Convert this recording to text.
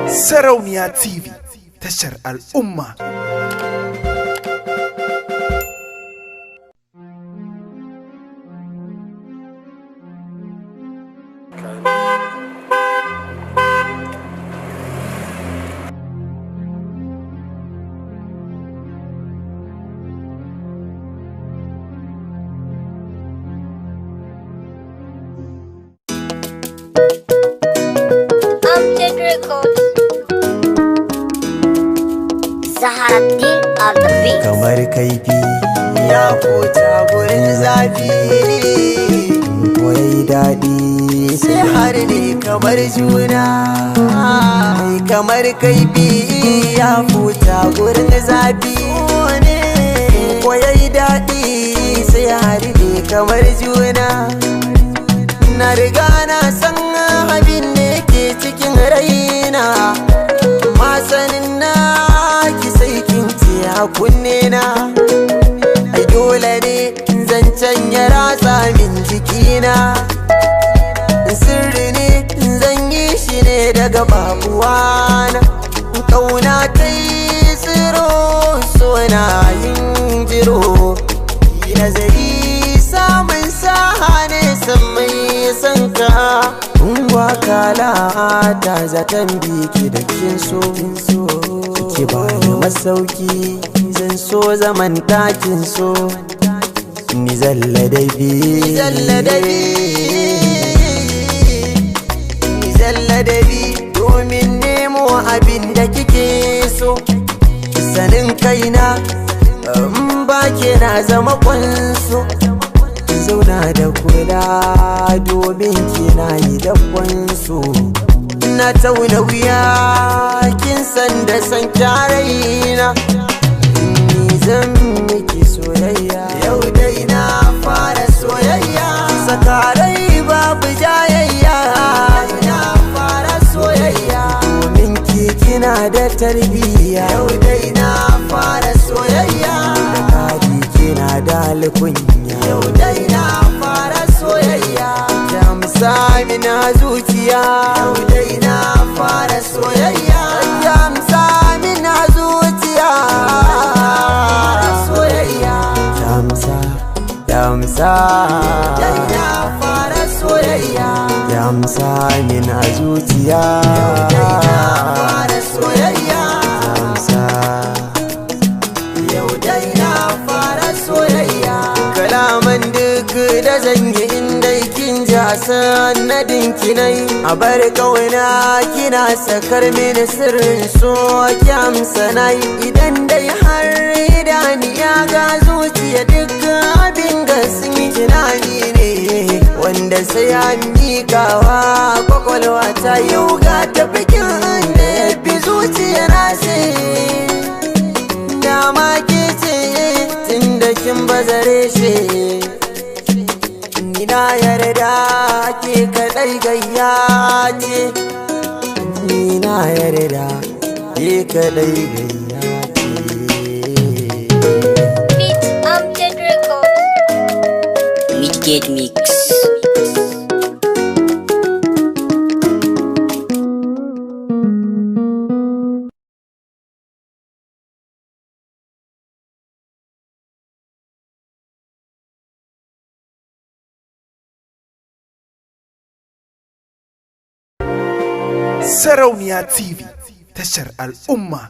Sarauniya TV, tashar al'umma. Zaharaddin on the beat. Kamar kaifi ya fota gurin zafi, koyi daɗi sai har ne kamar juna. Kamar kaifi ya fota gurin zafi, koyi daɗi sai har ne kamar juna. Na riga na san abin da ke cikin raina, masanin na ki sai kin ce a kunne na. Ai dole ne zancen ya ratsa min jikina, sirri ne zan yi shi ne daga babuwana. Ƙauna ta yi tsiro, so na yin jiro, yi nazari samun saha ne san mai san ka. Ungwa kala ta zaton biki da kin so, ki ba ni masauki zan so zaman ɗakin so. Ni zalladabi, domin nemo abin da kike so. Sanin kaina in ba ke na zama kwanso, zauna da kula domin kina yi da kwanso. Na tauna wuya kin san da san kyaraina, ni zan miki soyayya. Yau dai na fara soyayya, sakarai babu jayayya. Na fara soyayya domin ki kina da tarbiyya. Yau dai na fara soyayya, da kadi kina da alkunya. Yau dai na fara soyayya, jamsa mina zuciya. Yau dai na fara soyayya, jamsa mina zuciya. Soyayya, jamsa dai na fara soyayya, jamsa mina zuciya. Yau dai na fara soyayya, jamsa. Yau dai na fara soyayya. Kalaman duk da zan yi inda kin ja sanadin kinai, a bar kauna kina sakar mini sirrin so ki amsa nai. Idan dai har idaniya ga zuciya duk abin da sun yi tunani ne, wanda sai an miƙawa kwakwalwa ta. Yau ga tafikin da ya fi zuciya na sai dama ke ce tun da kin bazare shi. Ni na yarda ke kaɗai gayya ce, ni na yarda ke kaɗai gayya ce. Beat Amjad Records. Midgate Mix. Sarauniya TV, tashar al'umma.